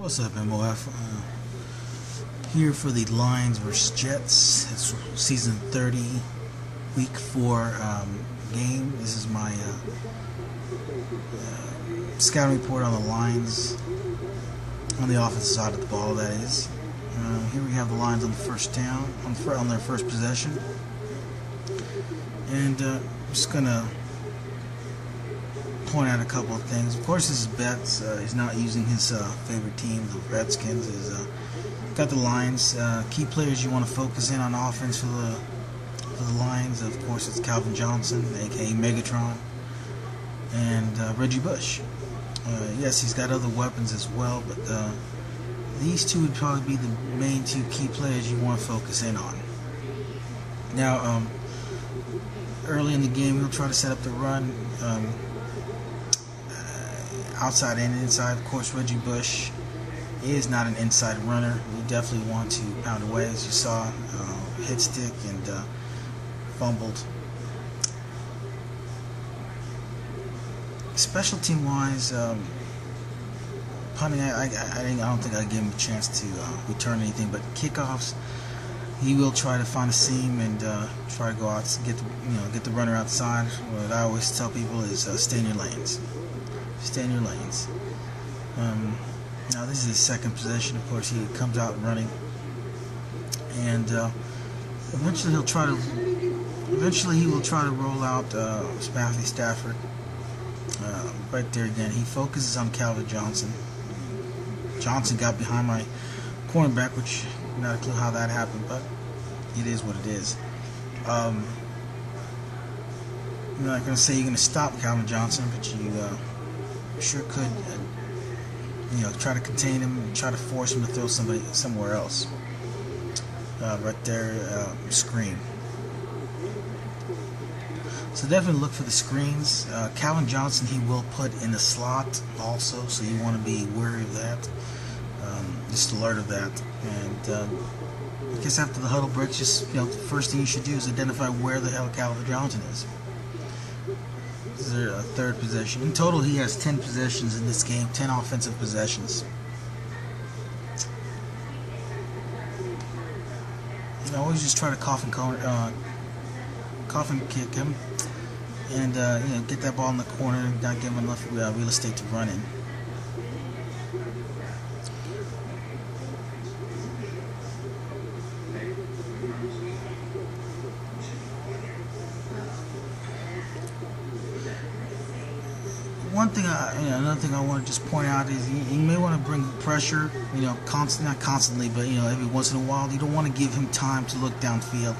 What's up, MOF? Here for the Lions vs. Jets. It's season 30, week 4 game. This is my scouting report on the Lions, on the offensive side of the ball, that is. Here we have the Lions on the first down, on their first possession. And I'm just going to point out a couple of things. Of course, this is Betts. He's not using his favorite team, the Redskins. He's got the Lions. Key players you want to focus in on offense for the Lions. Of course, it's Calvin Johnson, aka Megatron, and Reggie Bush. Yes, he's got other weapons as well, but these two would probably be the main two key players you want to focus in on. Now, early in the game, he'll try to set up the run. Outside and inside. Of course, Reggie Bush is not an inside runner. We definitely want to pound away, as you saw. Hit stick and fumbled. Special team wise, punting, I don't think I gave him a chance to return anything, but kickoffs, he will try to find a seam and try to go out, get the runner outside. What I always tell people is stay in your lanes. Stay in your lanes. Now this is his second possession. Of course, he comes out running, and eventually he will try to roll out Matthew Stafford. Right there again, he focuses on Calvin Johnson. Johnson got behind my cornerback, which not a clue how that happened, but it is what it is. I'm not going to say you're going to stop Calvin Johnson, but you sure could, try to contain him and try to force him to throw somebody somewhere else. Right there, screen. So definitely look for the screens. Calvin Johnson, he will put in the slot also, so you want to be wary of that. Just alert of that. And I guess after the huddle breaks, just the first thing you should do is identify where the hell Calvin Johnson is. This is their third possession. In total, he has 10 possessions in this game, 10 offensive possessions. And always just try to coffin kick him, and get that ball in the corner and not give him enough real estate to run in. Another thing I want to just point out is you may want to bring pressure, not constantly, but every once in a while. You don't want to give him time to look downfield.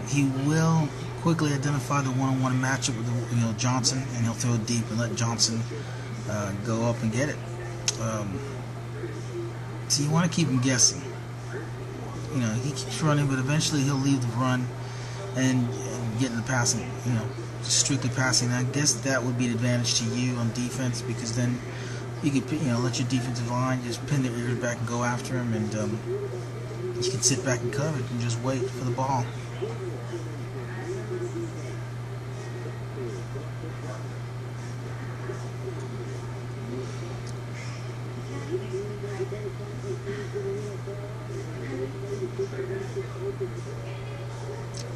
He will quickly identify the one-on-one matchup with Johnson, and he'll throw it deep and let Johnson go up and get it. So you want to keep him guessing. He keeps running, but eventually he'll leave the run and get in the passing. Strictly passing. I guess that would be an advantage to you on defense, because then you could let your defensive line just pin their ears back and go after him, and you can sit back and cover it and just wait for the ball.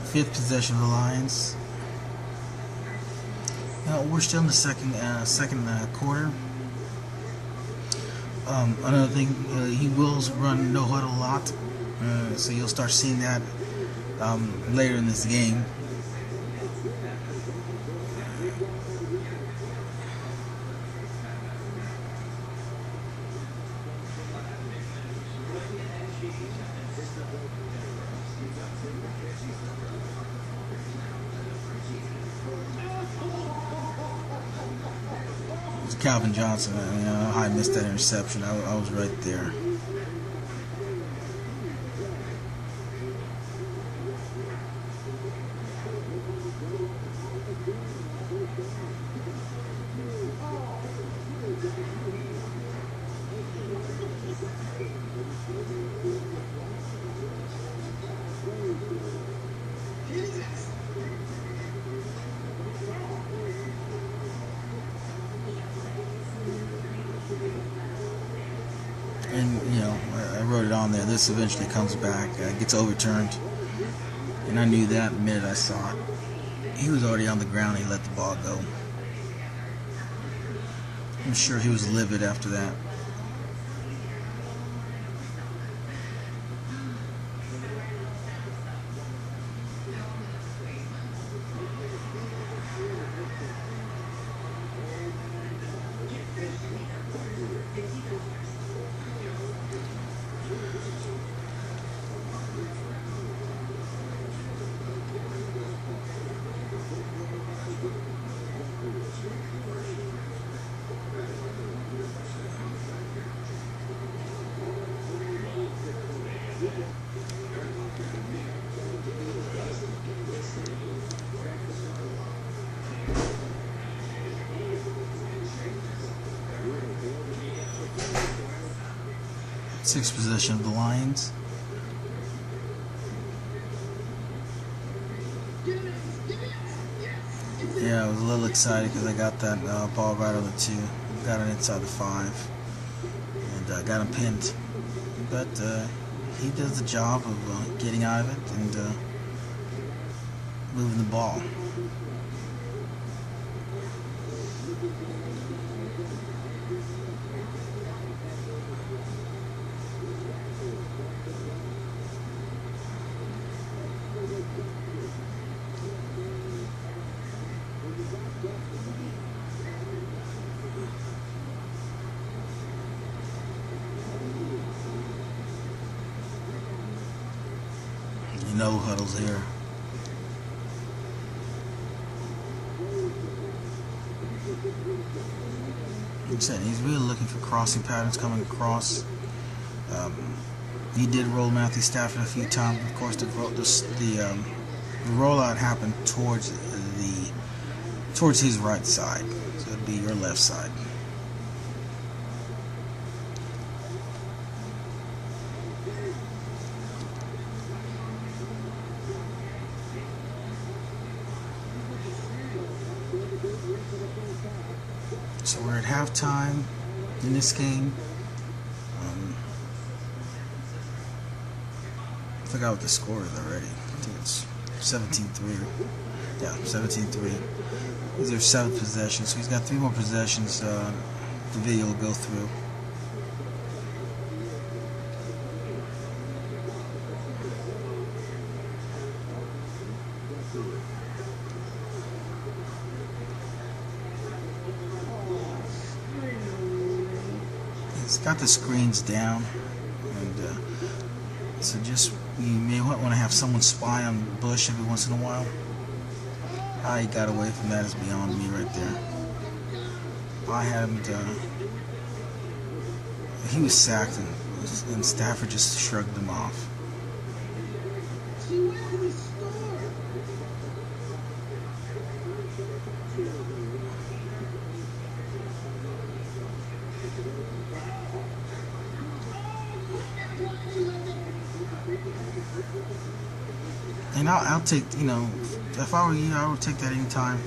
Fifth possession of the Lions. We're still in the second quarter. Another thing, he will run no huddle a lot, so you'll start seeing that later in this game. Calvin Johnson, I missed that interception. I was right there. And I wrote it on there. This eventually comes back, gets overturned, and I knew that the minute I saw it. He was already on the ground. He let the ball go. I'm sure he was livid after that. Sixth possession of the Lions. Yeah, I was a little excited because I got that ball right on the 2. Got it inside the 5. And got him pinned. But he does the job of getting out of it and moving the ball. No huddles here. Like I said, he's really looking for crossing patterns coming across. He did roll Matthew Stafford a few times. Of course, the rollout happened towards his right side, so it'd be your left side. So we're at halftime in this game. I forgot what the score is already. I think it's 17-3. Yeah, 17-3. This is their 7th possession, so he's got 3 more possessions the video will go through. It's got the screens down, and so just you may want to have someone spy on Bush every once in a while. How he got away from that is beyond me right there. I hadn't. He was sacked, and Stafford just shrugged him off. And I'll take, if I were you, I would take that anytime.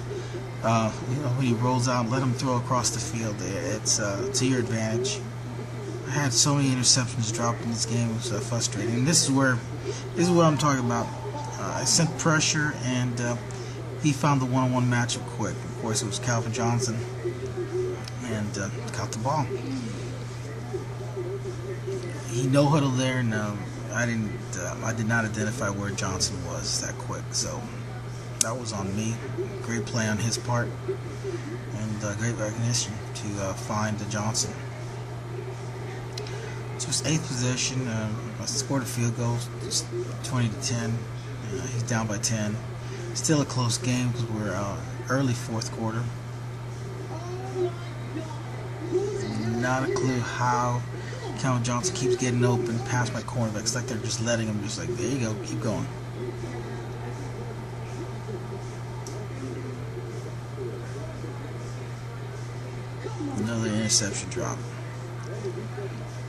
When he rolls out, let him throw across the field. It's to your advantage. I had so many interceptions dropped in this game. It was frustrating. And this is what I'm talking about. I sent pressure, and he found the one-on-one matchup quick. Of course, it was Calvin Johnson, and caught the ball. He no-huddled there, and I did not identify where Johnson was that quick, so that was on me. Great play on his part, and great recognition to find Johnson. So it's 8th possession. I scored a field goal, 20-10. He's down by 10. Still a close game because we're early 4th quarter. Not a clue how Calvin Johnson keeps getting open past my cornerback. It's like they're just letting him, just like, there you go, keep going. Another interception drop.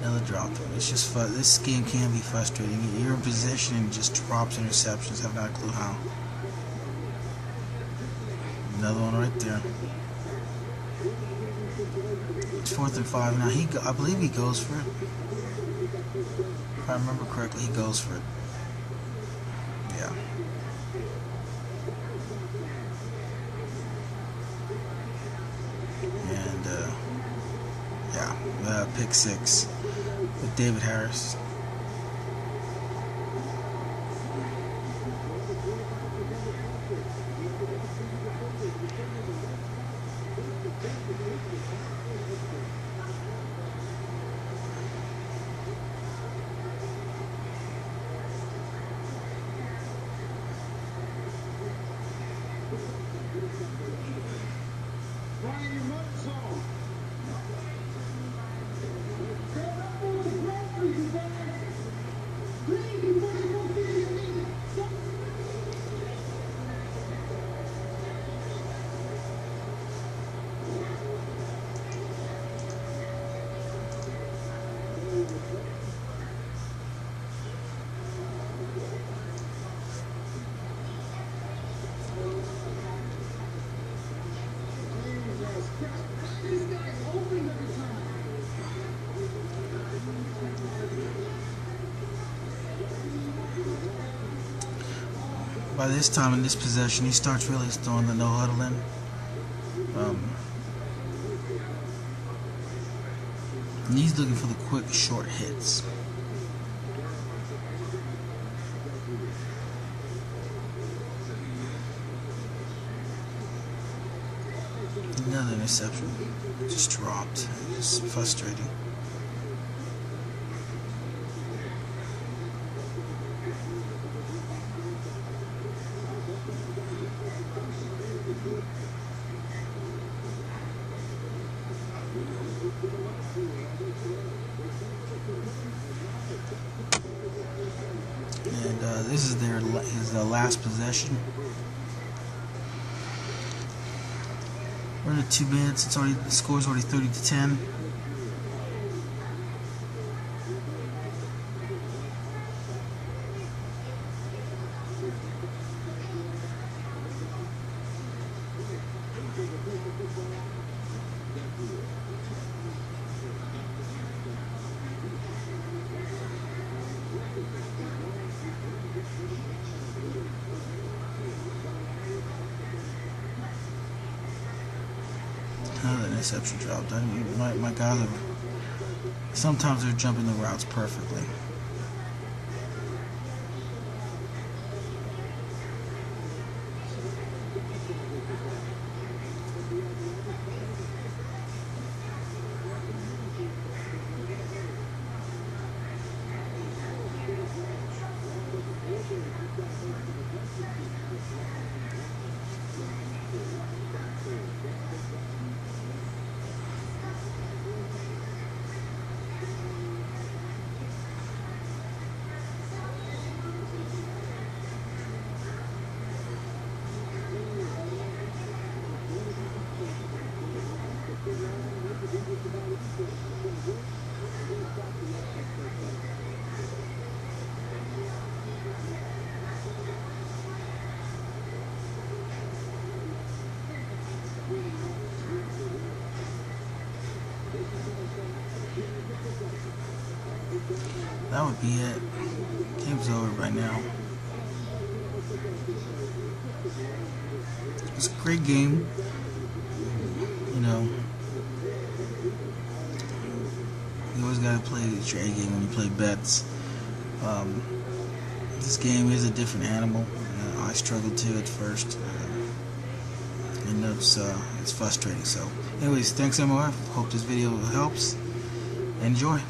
Another drop. It's just this game can be frustrating. You're in position and just drops interceptions. Have not a clue how. Another one right there. It's 4th and 5 now. I believe he goes for it. If I remember correctly, he goes for it. Yeah. And pick 6 with David Harris. By this time in this possession, he starts really throwing the no huddle in. And he's looking for the quick, short hits. Another interception. Just dropped. It's frustrating. And this is his last possession. We're in 2 minutes. The score's already 30-10. Another interception dropped. My guys are sometimes they're jumping the routes perfectly. That would be it. Game's over right now. It's a great game. You know, you always gotta play your A game when you play bets. This game is a different animal. I struggled too at first, and it's frustrating. So, anyways, thanks MOF. Hope this video helps. Enjoy.